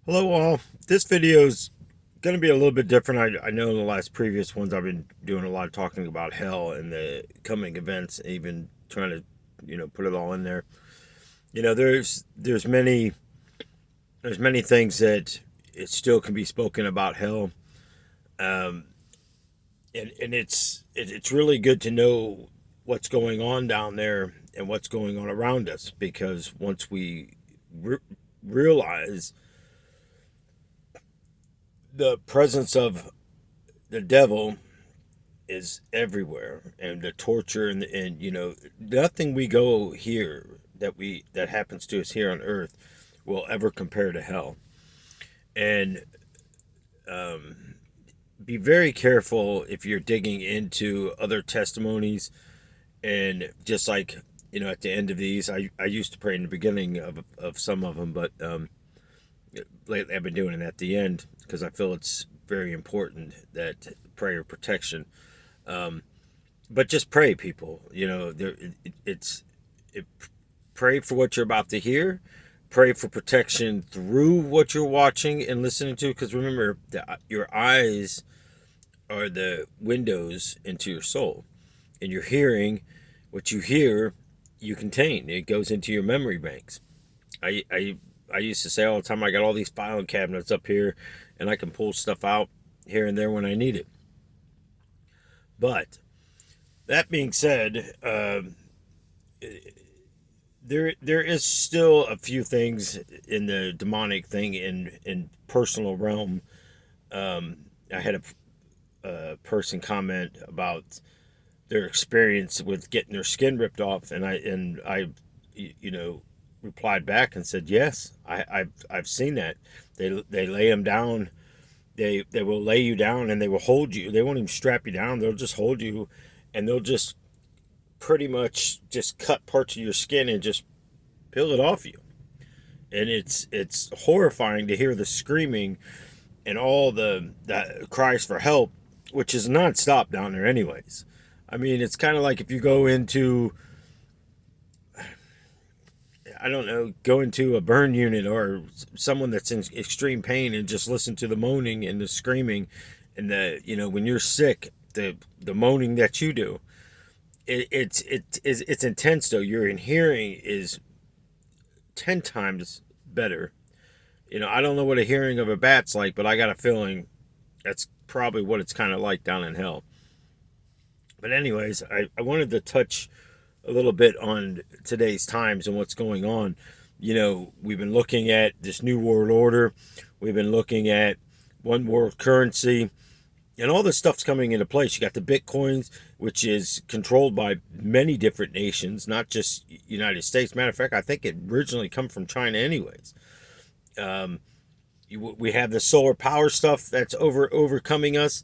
Hello all. This video is going to be a little bit different. I know in the last previous ones I've been doing a lot of talking about hell and the coming events, even trying to, put it all in there. There's many things that it still can be spoken about hell. Um, and it's really good to know what's going on down there and what's going on around us, because once we re- realize the presence of the devil is everywhere, and the torture, and nothing we go here that happens to us here on earth will ever compare to hell. And be very careful if you're digging into other testimonies. And just like, at the end of these, I used to pray in the beginning of some of them, but lately I've been doing it at the end because I feel it's very important, that prayer protection. But just pray, people. It, pray for what you're about to hear. Pray for protection through what you're watching and listening to, because remember, your eyes are the windows into your soul, and your hearing, what you hear, you contain. It goes into your memory banks. I used to say all the time, I got all these filing cabinets up here, and I can pull stuff out here and there when I need it. But that being said, there is still a few things in the demonic thing in personal realm. I had a person comment about their experience with getting their skin ripped off, and I you know replied back and said, yes, I've seen that. They lay them down. They will lay you down, and they will hold you. They won't even strap you down. They'll just hold you, and they'll just pretty much just cut parts of your skin and just peel it off you. And it's horrifying to hear the screaming and all the cries for help, which is nonstop down there anyways. I mean, it's kind of like if you go into, I don't know, go into a burn unit or someone that's in extreme pain and just listen to the moaning and the screaming, and when you're sick, the moaning that you do. It's intense though. Your hearing is 10 times better. I don't know what a hearing of a bat's like, but I got a feeling that's probably what it's kind of like down in hell. But anyways, I wanted to touch a little bit on today's times and what's going on. We've been looking at this new world order. We've been looking at one world currency, and all this stuff's coming into place. You got the Bitcoins, which is controlled by many different nations, not just United States. Matter of fact, I think it originally come from China anyways. We have the solar power stuff that's overcoming us.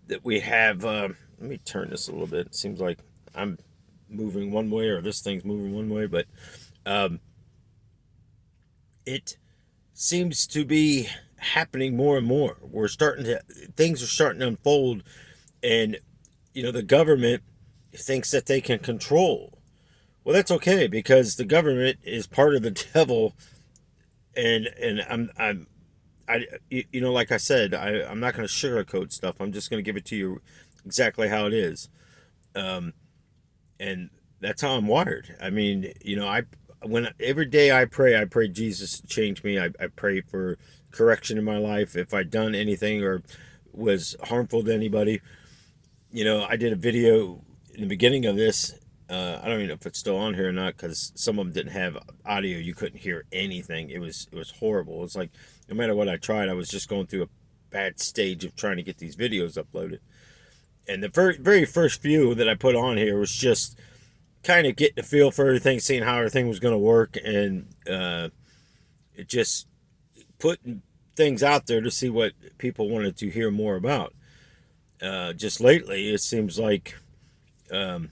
That we have. Let me turn this a little bit. It seems like I'm moving one way, or this thing's moving one way, but it seems to be happening more and more. Things are starting to unfold, and the government thinks that they can control. Well, that's okay, because the government is part of the devil, and like I said, I'm not going to sugarcoat stuff. I'm just going to give it to you exactly how it is. And that's how I'm wired. I mean, when every day I pray Jesus change me. I pray for correction in my life if I've done anything or was harmful to anybody. I did a video in the beginning of this. I don't even know if it's still on here or not, because some of them didn't have audio. You couldn't hear anything. It was horrible. It's like no matter what I tried, I was just going through a bad stage of trying to get these videos uploaded. And the very first few that I put on here was just kind of getting a feel for everything, seeing how everything was going to work, and it just putting things out there to see what people wanted to hear more about. Just lately, it seems like a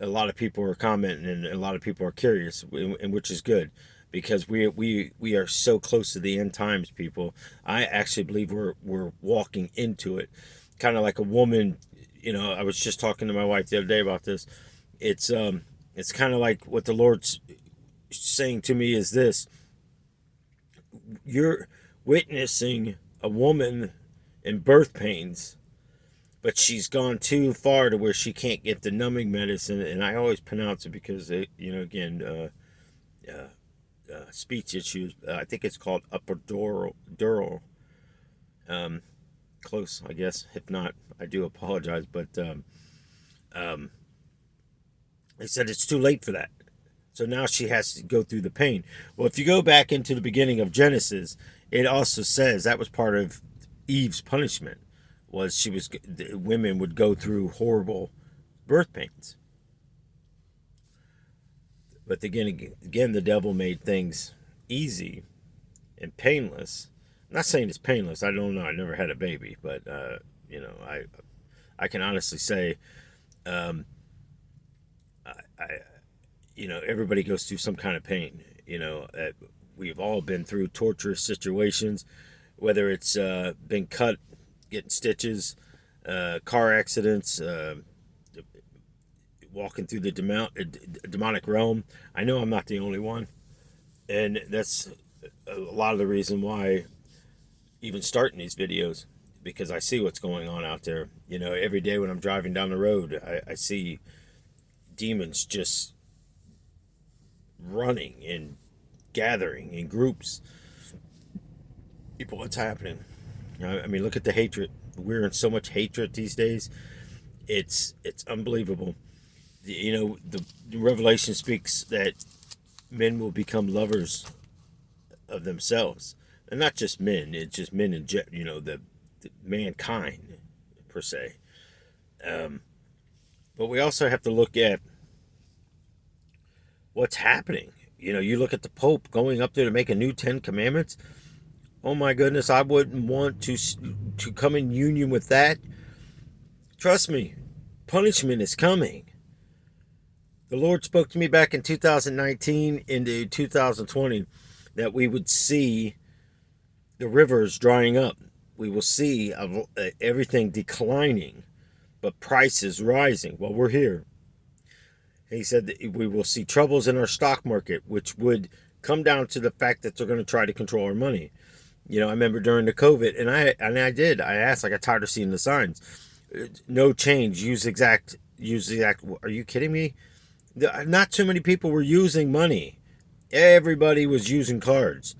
lot of people are commenting, and a lot of people are curious, and which is good, because we are so close to the end times, people. I actually believe we're walking into it, kind of like a woman. I was just talking to my wife the other day about this. It's kind of like what the Lord's saying to me is this: you're witnessing a woman in birth pains, but she's gone too far to where she can't get the numbing medicine. And I always pronounce it because, again, speech issues. I think it's called epidural. Um, Close, I guess. If not, I do apologize. But they said it's too late for that. So now she has to go through the pain. Well, if you go back into the beginning of Genesis, it also says that was part of Eve's punishment. Was women would go through horrible birth pains. But again, the devil made things easy and painless. I'm not saying it's painless. I don't know. I never had a baby, but I can honestly say, I everybody goes through some kind of pain. We've all been through torturous situations, whether it's been cut, getting stitches, car accidents, walking through the demonic realm. I know I'm not the only one, and that's a lot of the reason why even starting these videos, because I see what's going on out there. Every day when I'm driving down the road, I see demons just running and gathering in groups. People, what's happening? I mean, look at the hatred. We're in so much hatred these days. It's unbelievable. The Revelation speaks that men will become lovers of themselves, and not just men. It's just men in the mankind per se. But we also have to look at what's happening. You look at the Pope going up there to make a new 10 Commandments. Oh my goodness, I wouldn't want to come in union with that. Trust me, punishment is coming. The Lord spoke to me back in 2019 into 2020 that we would see the rivers drying up. We will see everything declining, but prices rising. Well, we're here. He said that we will see troubles in our stock market, which would come down to the fact that they're going to try to control our money. I remember during the COVID, and I asked, I got tired of seeing the signs. No change, use exact. Are you kidding me? Not too many people were using money. Everybody was using cards,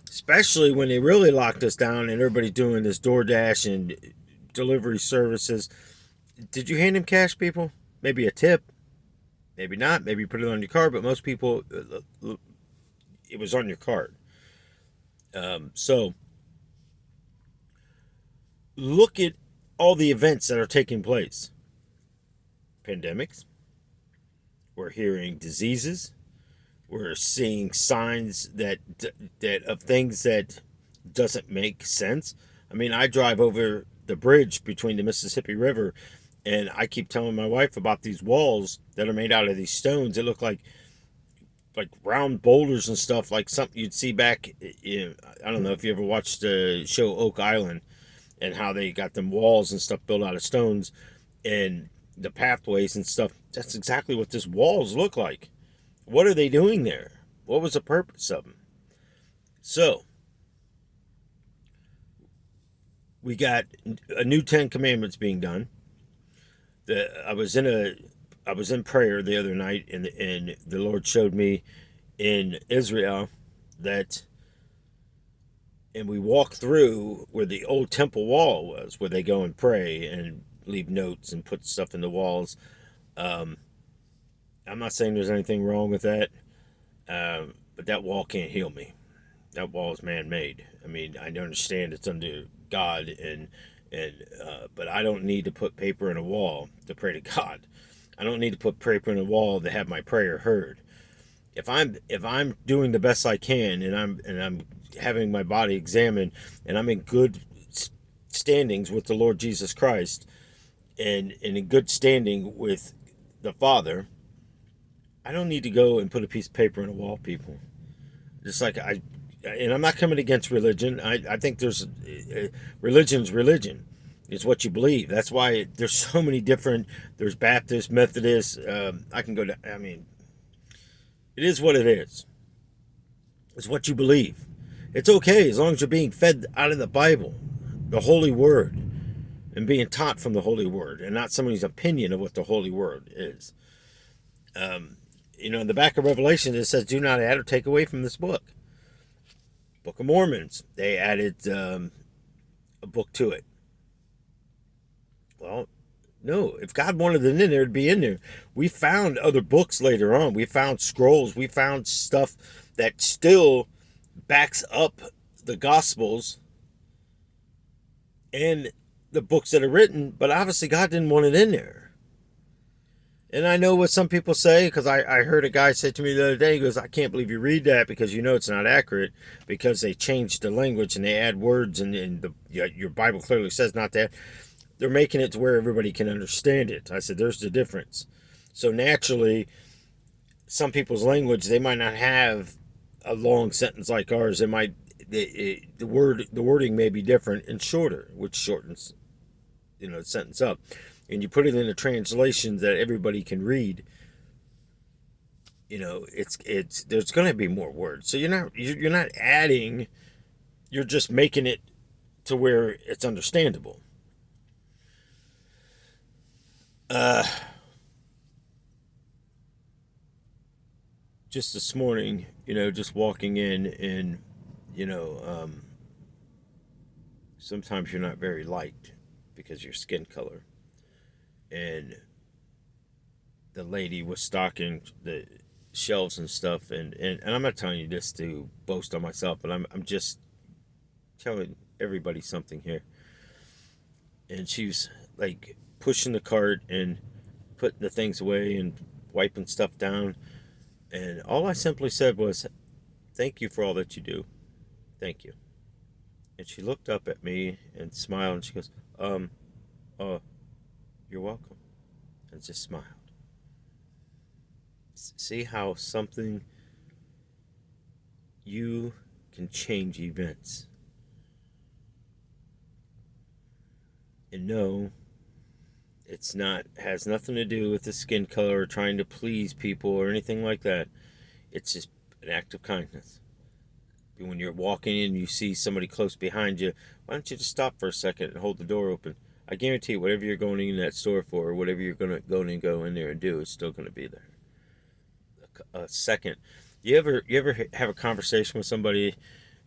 especially when they really locked us down and everybody's doing this DoorDash and delivery services. Did you hand them cash, people? Maybe a tip. Maybe not. Maybe you put it on your card, but most people, it was on your card. So look at all the events that are taking place. Pandemics. We're hearing diseases. We're seeing signs that of things that doesn't make sense. I mean, I drive over the bridge between the Mississippi River, and I keep telling my wife about these walls that are made out of these stones. They look like round boulders and stuff, like something you'd see back I don't know if you ever watched the show Oak Island, and how they got them walls and stuff built out of stones and the pathways and stuff. That's exactly what this walls look like. What are they doing there? What was the purpose of them? So we got a new 10 Commandments being done. I was in prayer the other night, and the Lord showed me in Israel that, and we walked through where the old temple wall was, where they go and pray and leave notes and put stuff in the walls. I'm not saying there's anything wrong with that, but that wall can't heal me. That wall is man-made. I mean, I understand it's under God, but I don't need to put paper in a wall to pray to God. I don't need to put paper in a wall to have my prayer heard. If I'm doing the best I can, and I'm having my body examined, and I'm in good standings with the Lord Jesus Christ, and in good standing with the Father, I don't need to go and put a piece of paper in a wall, people. Just like and I'm not coming against religion. I think religion's religion. It's what you believe. That's why there's so many different. There's Baptist, Methodist. I can go to. I mean, it is what it is. It's what you believe. It's okay as long as you're being fed out of the Bible, the Holy Word, and being taught from the Holy Word, and not somebody's opinion of what the Holy Word is. In the back of Revelation, it says, do not add or take away from this book. Book of Mormons, they added a book to it. Well, no, if God wanted it in there, it'd be in there. We found other books later on. We found scrolls. We found stuff that still backs up the Gospels and the books that are written, but obviously God didn't want it in there. And I know what some people say, because I heard a guy say to me the other day, he goes, I can't believe you read that because it's not accurate, because they changed the language and they add words, and your Bible clearly says not that. They're making it to where everybody can understand it. I said, there's the difference. So naturally, some people's language, they might not have a long sentence like ours. The wording may be different and shorter, which shortens, the sentence up. And you put it in a translation that everybody can read. It's there's going to be more words. So you're not adding, you're just making it to where it's understandable. Just this morning, just walking in, and sometimes you're not very liked because of your skin color. And the lady was stocking the shelves and stuff, and I'm not telling you this to boast on myself, but I'm just telling everybody something here. And she was like pushing the cart and putting the things away and wiping stuff down. And all I simply said was, thank you for all that you do. Thank you. And she looked up at me and smiled, and she goes, you're welcome. And just smiled. See how something, you can change events. And no, has nothing to do with the skin color or trying to please people or anything like that. It's just an act of kindness. When you're walking in, you see somebody close behind you, why don't you just stop for a second and hold the door open? I guarantee you, whatever you're going in that store for, or whatever you're going to go in there and do, is still going to be there. A second. You ever have a conversation with somebody,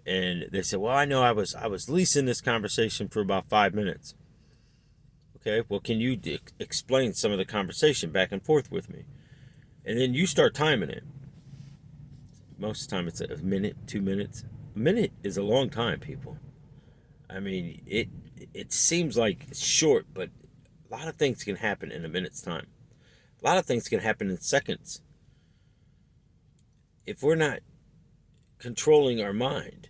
and they say, "Well, I know I was leasing this conversation for about 5 minutes." Okay, well, can you explain some of the conversation back and forth with me? And then you start timing it. Most of the time, it's a minute, 2 minutes. A minute is a long time, people. I mean, it seems like it's short, but a lot of things can happen in a minute's time. A lot of things can happen in seconds. If we're not controlling our mind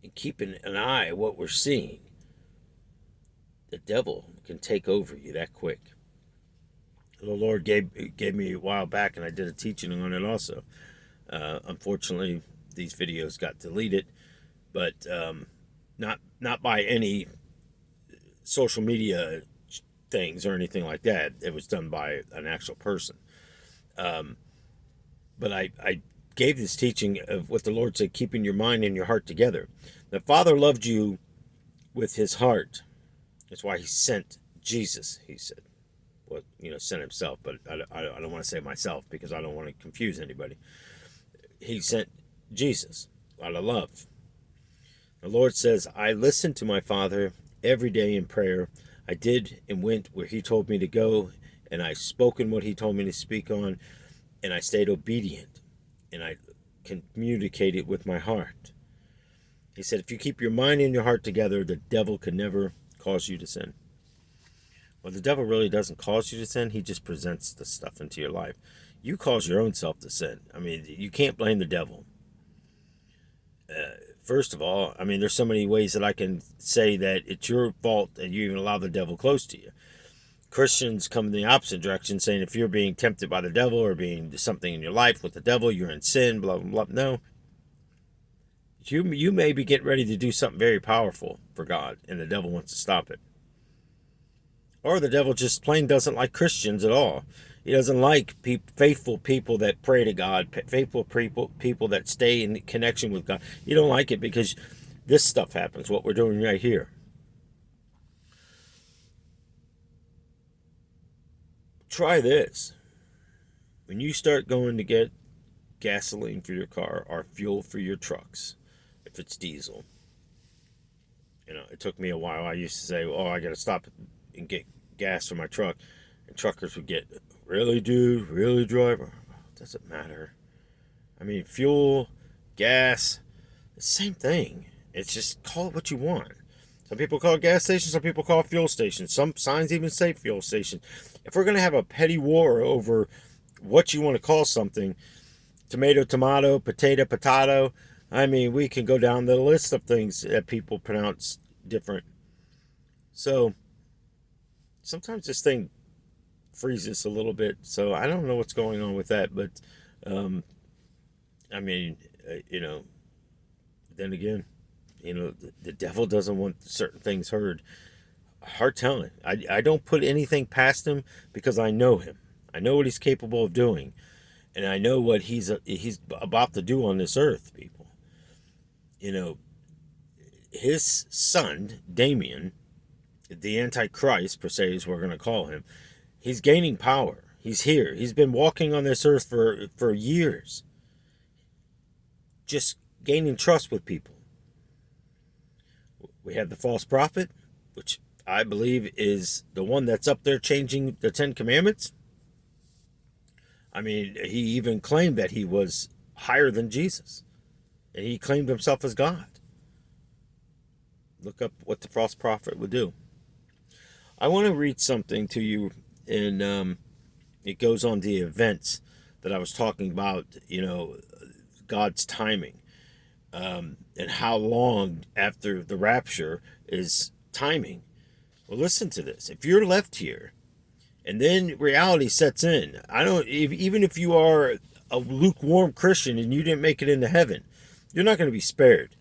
and keeping an eye on what we're seeing, the devil can take over you that quick. The Lord gave me a while back, and I did a teaching on it also. Unfortunately, these videos got deleted, but not by any social media things or anything like that. It was done by an actual person. But I gave this teaching of what the Lord said, keeping your mind and your heart together. The Father loved you with his heart. That's why he sent Jesus, he said. Well, sent himself, but I don't want to say myself because I don't want to confuse anybody. He sent Jesus out of love. The Lord says, I listened to my Father every day in prayer. I did and went where he told me to go, and I spoken what he told me to speak on, and I stayed obedient, and I communicated with my heart. He said, if you keep your mind and your heart together, the devil can never cause you to sin. Well, the devil really doesn't cause you to sin. He just presents the stuff into your life. You cause your own self to sin. I mean, you can't blame the devil. First of all, I mean, there's so many ways that I can say that it's your fault that you even allow the devil close to you. Christians come in the opposite direction, saying if you're being tempted by the devil or being something in your life with the devil, you're in sin, blah, blah, blah. No. You may be getting ready to do something very powerful for God, and the devil wants to stop it. Or the devil just plain doesn't like Christians at all. He doesn't like faithful people that pray to God, faithful people that stay in connection with God. You don't like it because this stuff happens, what we're doing right here. Try this. When you start going to get gasoline for your car or fuel for your trucks, if it's diesel, it took me a while. I used to say, oh, I got to stop and get gas for my truck. And truckers would get, really, dude? Really, driver? Doesn't matter. I mean, fuel, gas, the same thing. It's just call it what you want. Some people call it gas stations, some people call it fuel stations. Some signs even say fuel station. If we're going to have a petty war over what you want to call something, tomato, tomato, potato, potato, I mean, we can go down the list of things that people pronounce different. So sometimes this thing freezes a little bit. So I don't know what's going on with that. But, I mean, then again, the devil doesn't want certain things heard. Hard telling. I don't put anything past him because I know him. I know what he's capable of doing. And I know what he's about to do on this earth, people. His son, Damien, the Antichrist, per se, is what we're going to call him, he's gaining power. He's here. He's been walking on this earth for years. Just gaining trust with people. We have the false prophet, which I believe is the one that's up there changing the 10 Commandments. I mean, he even claimed that he was higher than Jesus. And he claimed himself as God. Look up what the false prophet would do. I want to read something to you, and it goes on the events that I was talking about, God's timing, and how long after the rapture is timing. Well, listen to this. If you're left here, and then reality sets in, even if you are a lukewarm Christian and you didn't make it into heaven, you're not going to be spared.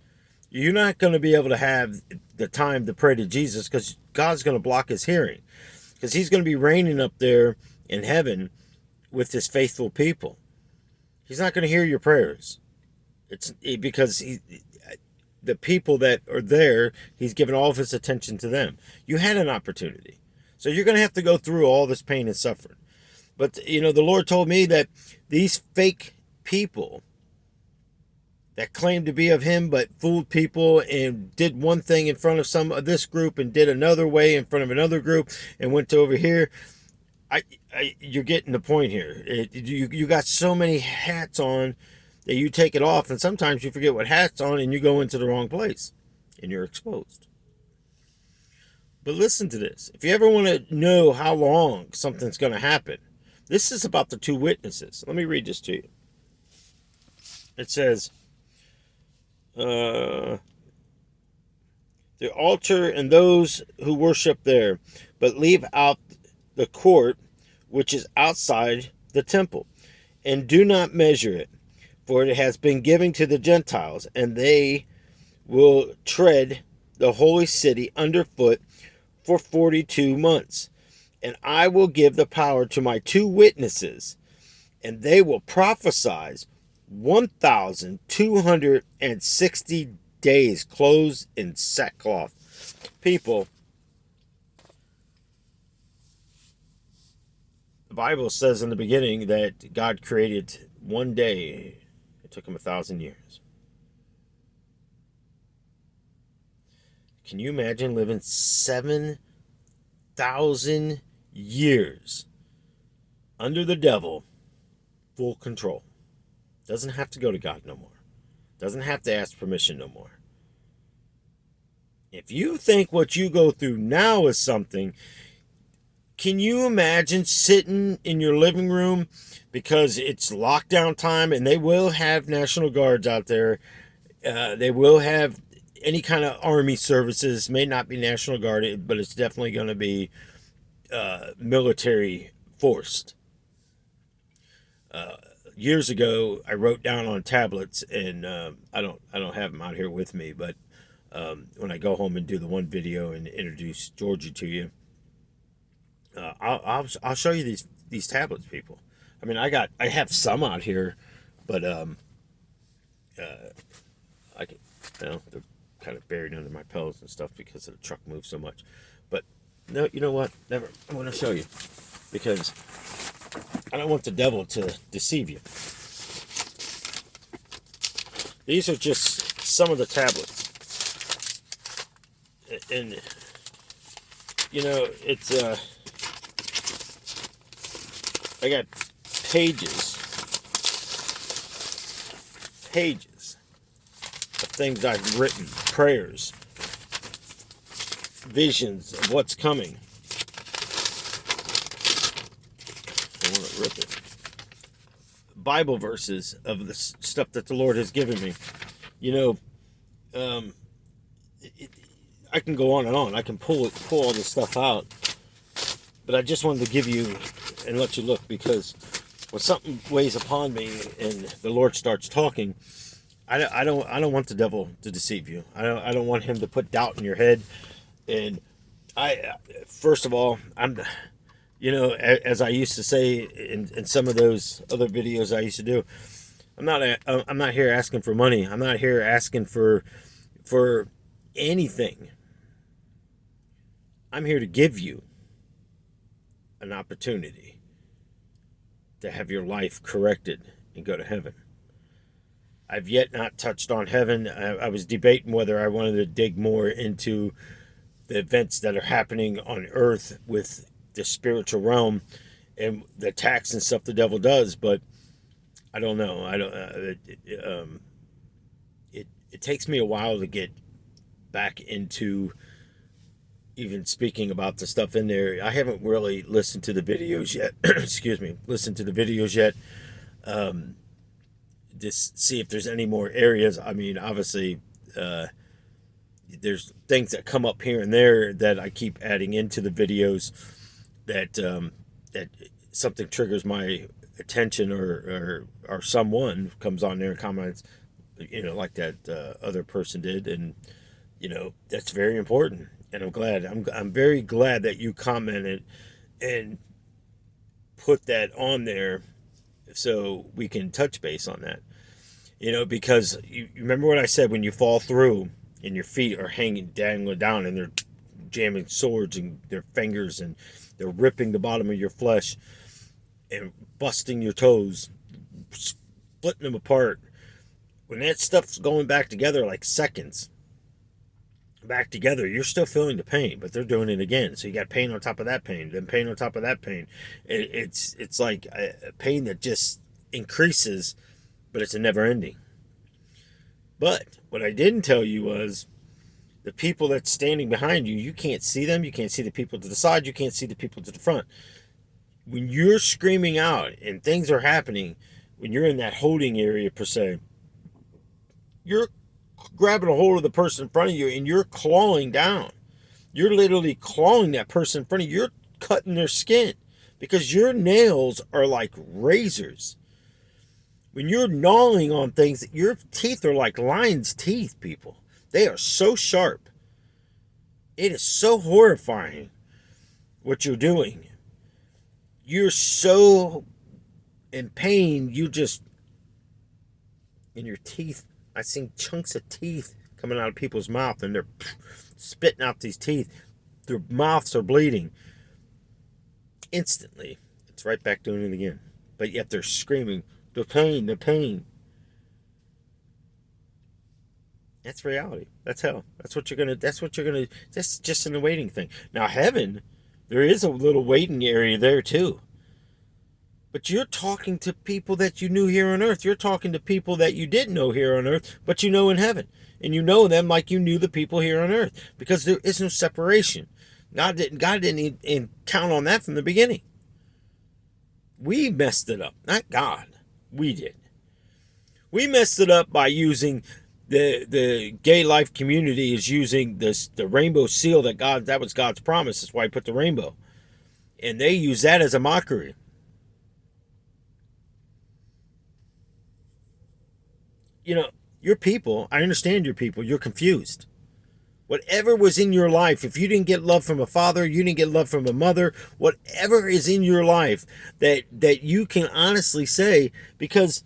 You're not going to be able to have the time to pray to Jesus because God's going to block his hearing. Because he's going to be reigning up there in heaven with his faithful people. He's not going to hear your prayers. Because the people that are there, he's given all of his attention to them. You had an opportunity. So you're going to have to go through all this pain and suffering. But, the Lord told me that these fake people that claimed to be of him but fooled people and did one thing in front of some of this group and did another way in front of another group and went to over here. You're getting the point here. You got so many hats on that you take it off, and sometimes you forget what hat's on and you go into the wrong place and you're exposed. But listen to this. If you ever want to know how long something's going to happen, this is about the two witnesses. Let me read this to you. It says, the altar and those who worship there, but leave out the court which is outside the temple, and do not measure it, for it has been given to the Gentiles, and they will tread the holy city underfoot for 42 months. And I will give the power to my two witnesses, and they will prophesy 1,260 days clothed in sackcloth. People, the Bible says in the beginning that God created one day. It took him 1,000 years. Can you imagine living 7,000 years under the devil, full control? Doesn't have to go to God no more. Doesn't have to ask permission no more. If you think what you go through now is something, can you imagine sitting in your living room because it's lockdown time and they will have National Guards out there. They will have any kind of army services. May not be National Guard, but it's definitely going to be military forced. Years ago, I wrote down on tablets, and I don't have them out here with me, but when I go home and do the one video and introduce Georgie to you, I'll show you these tablets, people. I mean, I have some out here, but I can, they're kind of buried under my pillows and stuff because the truck moves so much. But no, you know what? Never. I'm going to show you because I don't want the devil to deceive you. These are just some of the tablets, and it's I got pages of things I've written, prayers, visions of what's coming. I want to rip it. Bible verses of the stuff that the Lord has given me. I can go on and on. I can pull all this stuff out, but I just wanted to give you and let you look, because when something weighs upon me and the Lord starts talking, I don't want the devil to deceive you. I don't want him to put doubt in your head. And first of all, as I used to say in some of those other videos I used to do, I'm not here asking for money. I'm not here asking for anything. I'm here to give you an opportunity to have your life corrected and go to heaven. I've yet not touched on heaven. I was debating whether I wanted to dig more into the events that are happening on earth with the spiritual realm and the attacks and stuff the devil does, but I don't know. It takes me a while to get back into even speaking about the stuff in there. I haven't really listened to the videos yet. Excuse me. Listened to the videos yet. Just see if there's any more areas. I mean, obviously, there's things that come up here and there that I keep adding into the videos that that something triggers my attention, or someone comes on there and comments, like that other person did, and that's very important. And I'm very glad that you commented and put that on there so we can touch base on that. Because you remember what I said, when you fall through and your feet are hanging, dangling down, and they're jamming swords in their fingers, and they're ripping the bottom of your flesh and busting your toes, splitting them apart. When that stuff's going back together like seconds, back together, you're still feeling the pain, but they're doing it again. So you got pain on top of that pain, then pain on top of that pain. It's like a pain that just increases, but it's a never ending. But what I didn't tell you was the people that's standing behind you, you can't see them. You can't see the people to the side. You can't see the people to the front. When you're screaming out and things are happening, when you're in that holding area per se, you're grabbing a hold of the person in front of you and you're clawing down. You're literally clawing that person in front of you. You're cutting their skin because your nails are like razors. When you're gnawing on things, your teeth are like lion's teeth, people. They are so sharp. It is so horrifying what you're doing. You're so in pain, in your teeth, I seen chunks of teeth coming out of people's mouth, and they're spitting out these teeth. Their mouths are bleeding. Instantly, it's right back doing it again. But yet they're screaming, the pain, the pain. That's reality. That's hell. That's just in the waiting thing. Now, heaven, there is a little waiting area there too. But you're talking to people that you knew here on earth. You're talking to people that you didn't know here on earth, but you know in heaven. And you know them like you knew the people here on earth. Because there is no separation. God didn't even count on that from the beginning. We messed it up. Not God. We did. We messed it up by using the gay life community is using the rainbow seal that was God's promise. That's why he put the rainbow. And they use that as a mockery. Your people, I understand your people, you're confused. Whatever was in your life, if you didn't get love from a father, you didn't get love from a mother, whatever is in your life that you can honestly say, because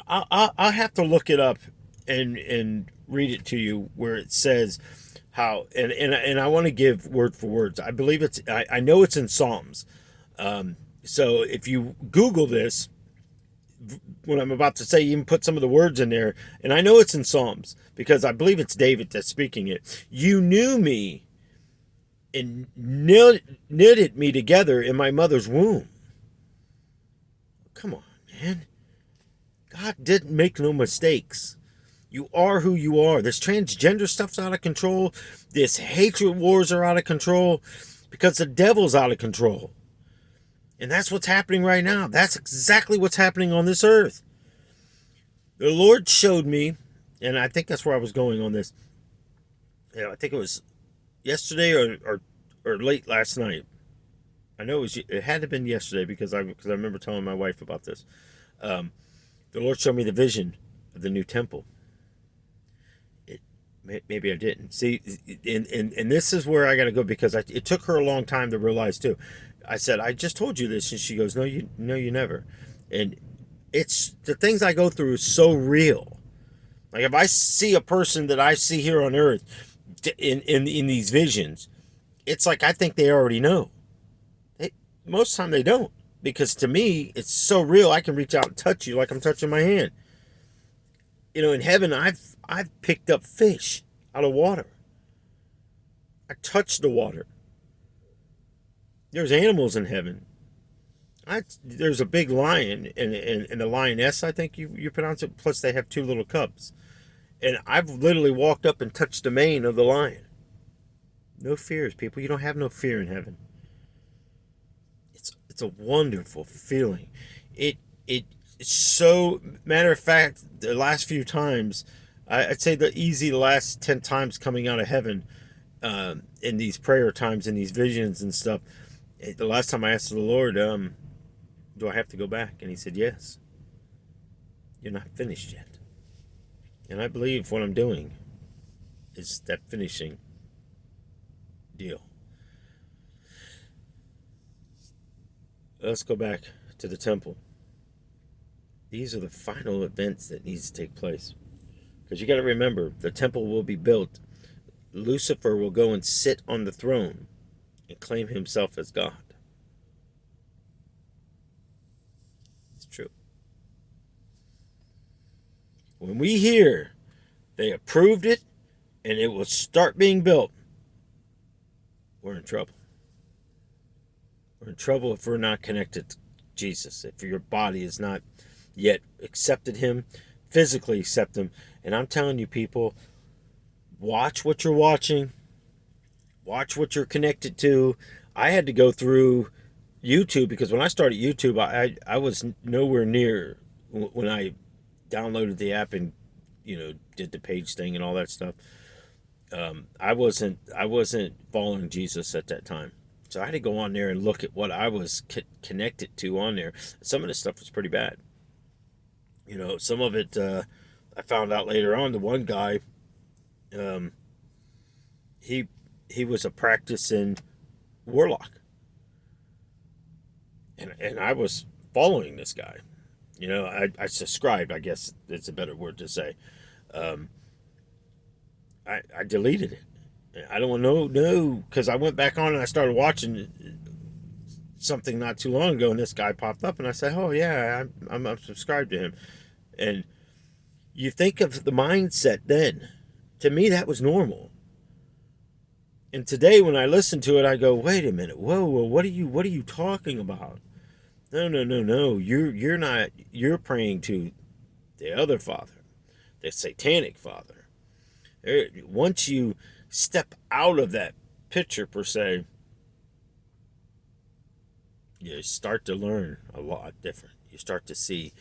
I'll have to look it up and read it to you where it says how, and I want to give word for words. I believe I know it's in Psalms. So if you Google this, what I'm about to say, even put some of the words in there, and I know it's in Psalms because I believe it's David that's speaking it. You knew me and knitted me together in my mother's womb. Come on, man. God didn't make no mistakes. You are who you are. This transgender stuff's out of control. This hatred wars are out of control because the devil's out of control. And that's what's happening right now. That's exactly what's happening on this earth. The Lord showed me, and I think that's where I was going on this. I think it was yesterday or late last night. I know it had to have been yesterday because I remember telling my wife about this. The Lord showed me the vision of the new temple. Maybe I didn't. See, and this is where I got to go because it took her a long time to realize too. I said, I just told you this, and she goes, no, you never. And it's the things I go through is so real. Like if I see a person that I see here on earth in these visions, it's like I think they already know. Most of the time they don't, because to me it's so real. I can reach out and touch you like I'm touching my hand. In heaven, I've picked up fish out of water. I touched the water. There's animals in heaven. There's a big lion and a lioness, I think you pronounce it. Plus, they have two little cubs. And I've literally walked up and touched the mane of the lion. No fears, people. You don't have no fear in heaven. It's a wonderful feeling. It's so, matter of fact, the last few times, I'd say the last 10 times coming out of heaven, in these prayer times, in these visions and stuff, the last time I asked the Lord, do I have to go back? And he said, yes. You're not finished yet. And I believe what I'm doing is that finishing deal. Let's go back to the temple. These are the final events that needs to take place. Because you got to remember, the temple will be built. Lucifer will go and sit on the throne and claim himself as God. It's true. When we hear they approved it and it will start being built, we're in trouble. We're in trouble if we're not connected to Jesus, if your body is not yet accepted him, physically accept him. And I'm telling you, people, watch what you're watching. Watch what you're connected to. I had to go through YouTube because when I started YouTube, I was nowhere near when I downloaded the app and did the page thing and all that stuff. I wasn't following Jesus at that time, so I had to go on there and look at what I was connected to on there. Some of the stuff was pretty bad. Some of it I found out later on. The one guy, he was a practicing warlock. And I was following this guy. I subscribed, I guess it's a better word to say. I deleted it. I don't want to know, because I went back on and I started watching something not too long ago, and this guy popped up, and I said, oh, yeah, I'm subscribed to him. And you think of the mindset then. To me, that was normal. And today, when I listen to it, I go, wait a minute, whoa, what are you talking about? No. You're not. You're praying to the other father, the satanic father. Once you step out of that picture per se, you start to learn a lot different. You start to see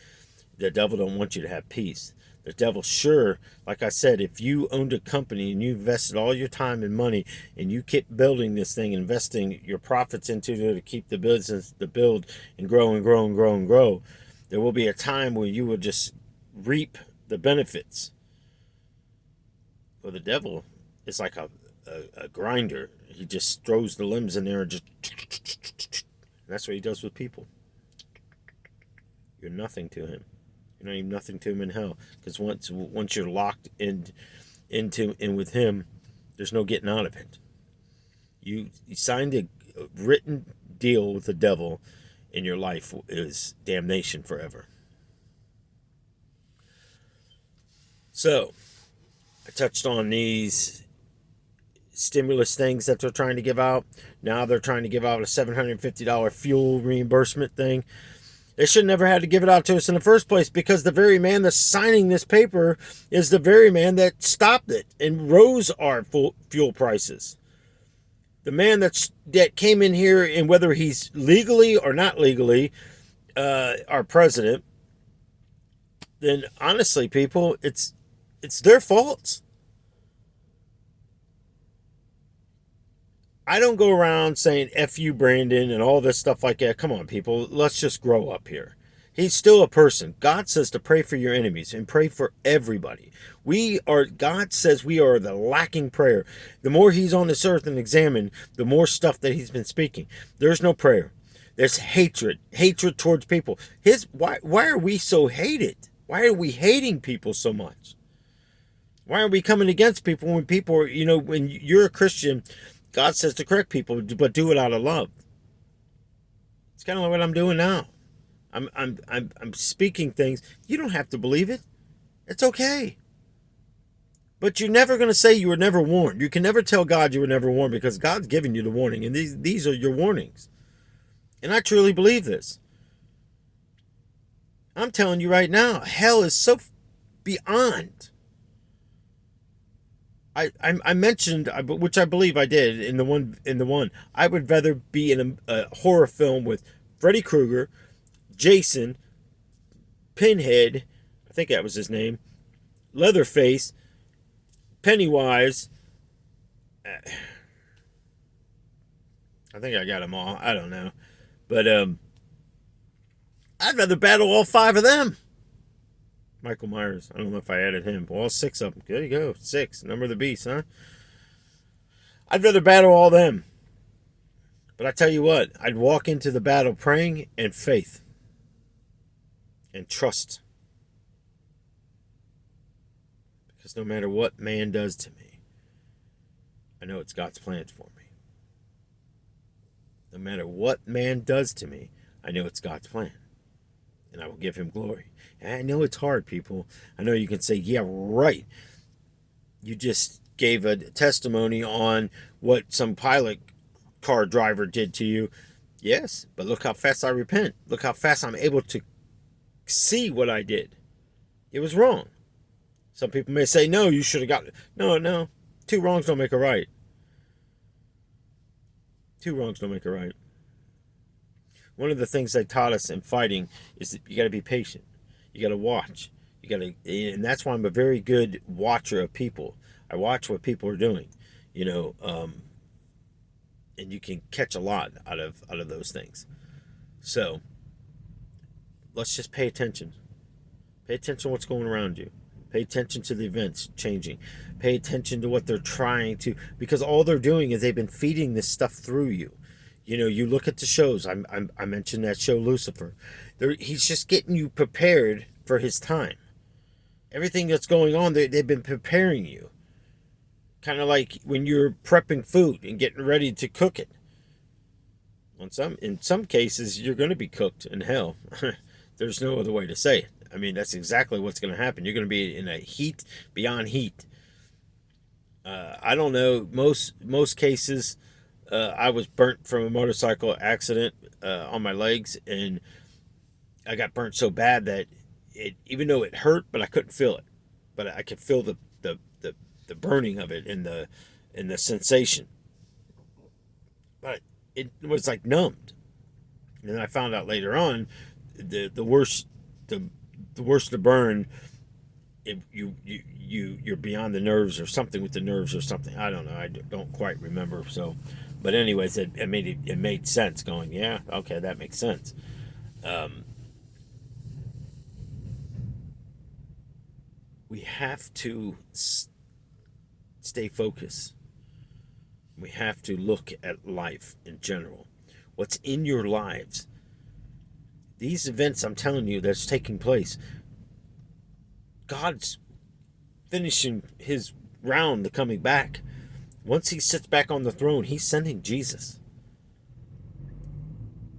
the devil don't want you to have peace. The devil, sure, like I said, if you owned a company and you invested all your time and money and you keep building this thing, investing your profits into it to keep the business to build and grow and grow and grow and grow, there will be a time where you will just reap the benefits. Well, the devil is like a grinder. He just throws the limbs in there and just. That's what he does with people. You're nothing to him. You're not even nothing to him in hell. Because once you're locked in with him, there's no getting out of it. You signed a written deal with the devil, and your life is damnation forever. So, I touched on these stimulus things that they're trying to give out. Now they're trying to give out a $750 fuel reimbursement thing. They should never had to give it out to us in the first place, because the very man that's signing this paper is the very man that stopped it and rose our fuel prices. The man that came in here, and whether he's legally or not legally our president, then honestly, people, it's their fault. I don't go around saying F you, Brandon, and all this stuff like that. Come on, people. Let's just grow up here. He's still a person. God says to pray for your enemies and pray for everybody. God says we are the lacking prayer. The more he's on this earth and examined, the more stuff that he's been speaking. There's no prayer. There's hatred towards people. Why are we so hated? Why are we hating people so much? Why are we coming against people when people are, when you're a Christian, God says to correct people, but do it out of love. It's kind of like what I'm doing now. I'm speaking things. You don't have to believe it. It's okay. But you're never going to say you were never warned. You can never tell God you were never warned, because God's giving you the warning, and these are your warnings. And I truly believe this. I'm telling you right now, hell is so beyond. I mentioned, which I believe I did in the one. I would rather be in a horror film with Freddy Krueger, Jason, Pinhead, I think that was his name, Leatherface, Pennywise. I think I got them all. I don't know, but I'd rather battle all 5 of them. Michael Myers. I don't know if I added him. All 6 of them. There you go. 6. Number of the beast, huh? I'd rather battle all them. But I tell you what, I'd walk into the battle praying and faith and trust. Because no matter what man does to me, I know it's God's plans for me. No matter what man does to me, I know it's God's plan. And I will give him glory. And I know it's hard, people. I know you can say, yeah, right. You just gave a testimony on what some pilot car driver did to you. Yes, but look how fast I repent. Look how fast I'm able to see what I did. It was wrong. Some people may say, no, you should have got it. No. 2 wrongs don't make a right. 2 wrongs don't make a right. One of the things they taught us in fighting is that you got to be patient. You got to watch. And that's why I'm a very good watcher of people. I watch what people are doing, and you can catch a lot out of those things. So let's just pay attention. Pay attention to what's going around you. Pay attention to the events changing. Pay attention to what they're trying to, because all they're doing is they've been feeding this stuff through you. You look at the shows. I mentioned that show Lucifer. He's just getting you prepared for his time. Everything that's going on, they've been preparing you. Kind of like when you're prepping food and getting ready to cook it. In some cases, you're going to be cooked in hell. There's no other way to say it. I mean, that's exactly what's going to happen. You're going to be in a heat beyond heat. I don't know. Most cases, I was burnt from a motorcycle accident on my legs, and I got burnt so bad that even though it hurt, but I couldn't feel it. But I could feel the burning of it and the sensation. But it was like numbed. And then I found out later on, the worse the burn, you're beyond the nerves, or something with the nerves or something. I don't know. I don't quite remember. So, but anyways, it made sense. Going, yeah, okay, that makes sense. We have to stay focused. We have to look at life in general. What's in your lives? These events I'm telling you that's taking place, God's finishing his round, the coming back. Once he sits back on the throne, he's sending Jesus.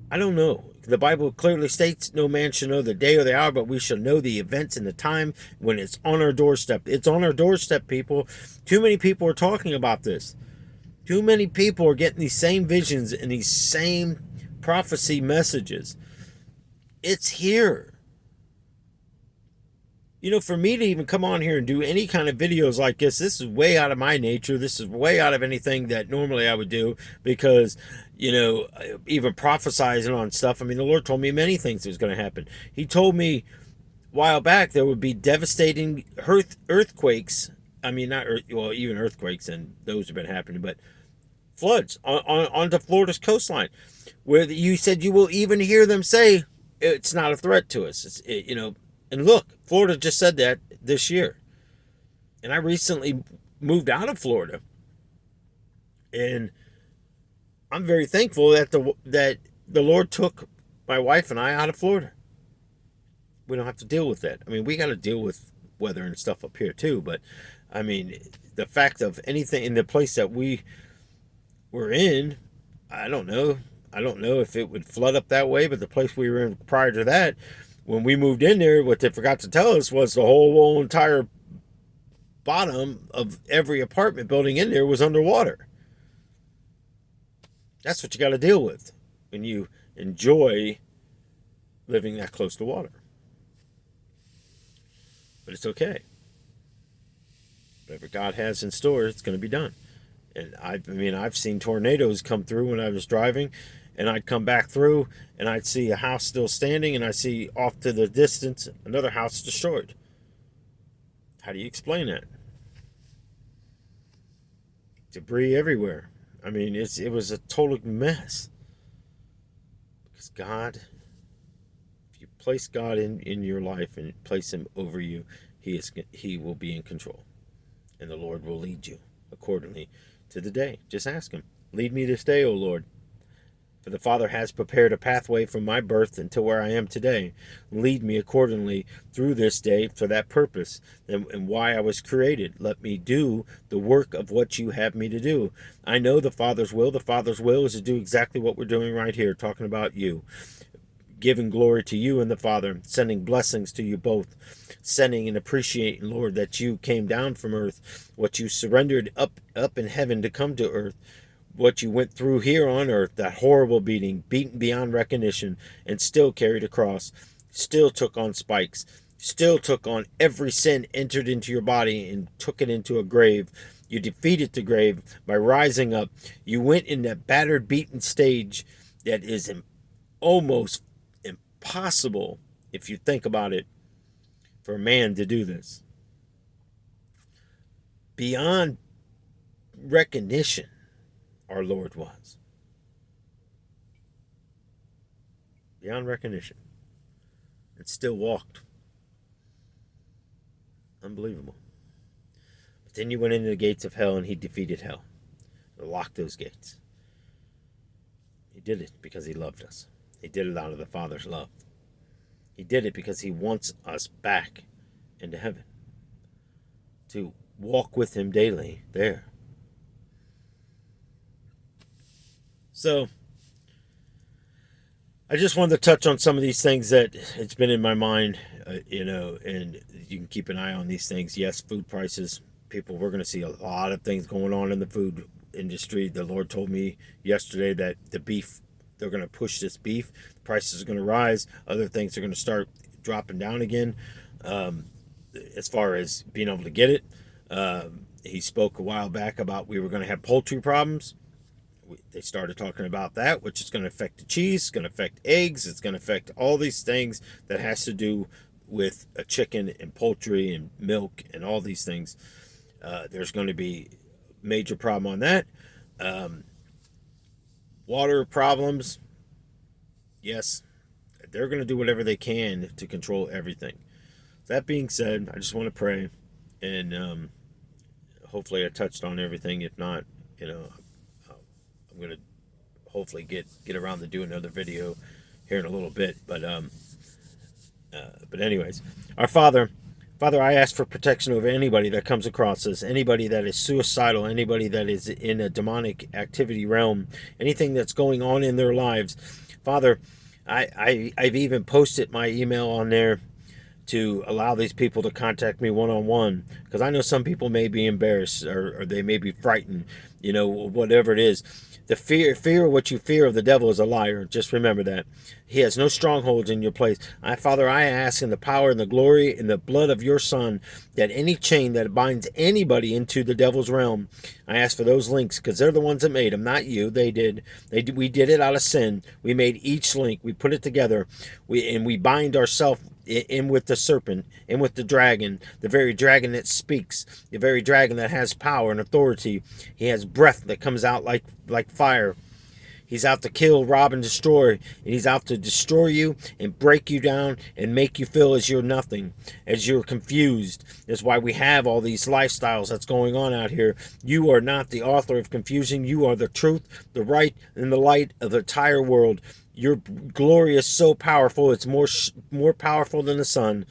I don't know. The Bible clearly states no man shall know the day or the hour, but we shall know the events and the time when it's on our doorstep. It's on our doorstep, people. Too many people are talking about this. Too many people are getting these same visions and these same prophecy messages. It's here. You know, for me to even come on here and do any kind of videos like this is way out of my nature. This is way out of anything that normally I would do because, you know, even prophesizing on stuff. I mean, the Lord told me many things that was going to happen. He told me a while back there would be devastating earthquakes. I mean, not earth, well, even earthquakes, and those have been happening, but floods onto Florida's coastline, where you said you will even hear them say it's not a threat to us. You know, and look, Florida just said that this year, and I recently moved out of Florida, and I'm very thankful that the Lord took my wife and I out of Florida. We don't have to deal with that. I mean, we got to deal with weather and stuff up here too, but I mean, the fact of anything in the place that we were in, I don't know. I don't know if it would flood up that way, but the place we were in prior to that, when we moved in there, what they forgot to tell us was the whole entire bottom of every apartment building in there was underwater. That's what you got to deal with when you enjoy living that close to water. But it's okay. Whatever God has in store, it's going to be done. And I mean, I've seen tornadoes come through when I was driving, and I'd come back through, and I'd see a house still standing, and I see off to the distance another house destroyed. How do you explain that? Debris everywhere. I mean, it was a total mess. Because God, if you place God in your life and place him over you, he will be in control. And the Lord will lead you accordingly to the day. Just ask him, lead me this day, O Lord. For the Father has prepared a pathway from my birth until where I am today. Lead me accordingly through this day for that purpose and why I was created. Let me do the work of what you have me to do. I know the Father's will. The Father's will is to do exactly what we're doing right here, talking about you. Giving glory to you and the Father, sending blessings to you both, sending and appreciating, Lord, that you came down from earth, what you surrendered up in heaven to come to earth, what you went through here on earth, that horrible beating, beaten beyond recognition, and still carried a cross, still took on spikes, still took on every sin entered into your body and took it into a grave. You defeated the grave by rising up. You went in that battered, beaten stage that is almost impossible, if you think about it, for a man to do this. Beyond recognition, our Lord was. Beyond recognition. And still walked. Unbelievable. But then you went into the gates of hell and he defeated hell. Locked those gates. He did it because he loved us. He did it out of the Father's love. He did it because he wants us back into heaven. To walk with him daily there. So, I just wanted to touch on some of these things that it's been in my mind, and you can keep an eye on these things. Yes, food prices. People, we're going to see a lot of things going on in the food industry. The Lord told me yesterday that the beef, they're going to push this beef. The prices are going to rise. Other things are going to start dropping down again as far as being able to get it. He spoke a while back about we were going to have poultry problems. They started talking about that, which is going to affect the cheese, it's going to affect eggs, it's going to affect all these things that has to do with a chicken and poultry and milk and all these things. There's going to be major problem on that. Water problems, yes, they're going to do whatever they can to control everything. That being said, I just want to pray and hopefully I touched on everything. If not, you know, I'm gonna hopefully get around to do another video here in a little bit. But anyways, our Father, I ask for protection over anybody that comes across us, anybody that is suicidal, anybody that is in a demonic activity realm, anything that's going on in their lives. Father, I've even posted my email on there to allow these people to contact me one-on-one, because I know some people may be embarrassed, or they may be frightened, whatever it is. The fear of what you fear of the devil is a liar. Just remember that. He has no strongholds in your place. Father, I ask in the power and the glory and the blood of your Son that any chain that binds anybody into the devil's realm, I ask for those links, because they're the ones that made them, not you. They did. We did it out of sin. We made each link. We put it together. We bind ourselves in with the serpent, in with the dragon, the very dragon that speaks, the very dragon that has power and authority. He has breath that comes out like fire. He's out to kill, rob, and destroy. And he's out to destroy you and break you down and make you feel as you're nothing, as you're confused. That's why we have all these lifestyles that's going on out here. You are not the author of confusion. You are the truth, the right, and the light of the entire world. Your glory is so powerful. It's more powerful than the sun.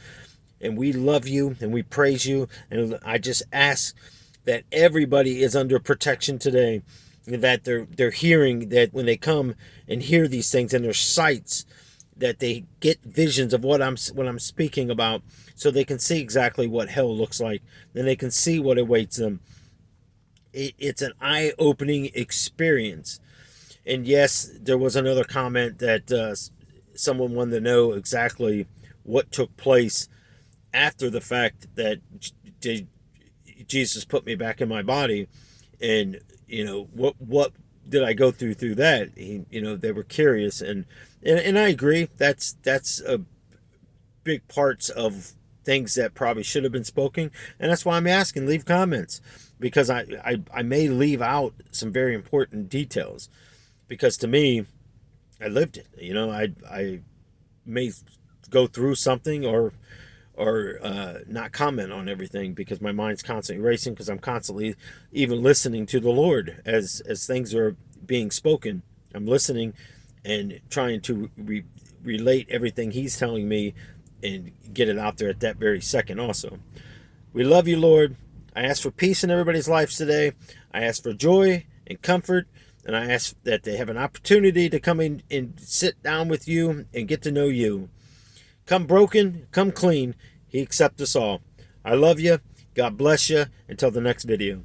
And we love you and we praise you. And I just ask that everybody is under protection today, that they're hearing, that when they come and hear these things in their sights, that they get visions of what I'm speaking about, so they can see exactly what hell looks like. Then they can see what awaits them. It's an eye-opening experience. And yes, there was another comment that someone wanted to know exactly what took place after the fact that Jesus put me back in my body, and what did I go through that. They were curious, and I agree. That's a big parts of things that probably should have been spoken, and that's why I'm asking. Leave comments, because I may leave out some very important details. Because to me, I lived it. I may go through something or not comment on everything, because my mind's constantly racing, because I'm constantly even listening to the Lord as things are being spoken. I'm listening and trying to relate everything He's telling me and get it out there at that very second also. We love you, Lord. I ask for peace in everybody's lives today. I ask for joy and comfort. And I ask that they have an opportunity to come in and sit down with you and get to know you. Come broken, come clean. He accepts us all. I love you. God bless you. Until the next video.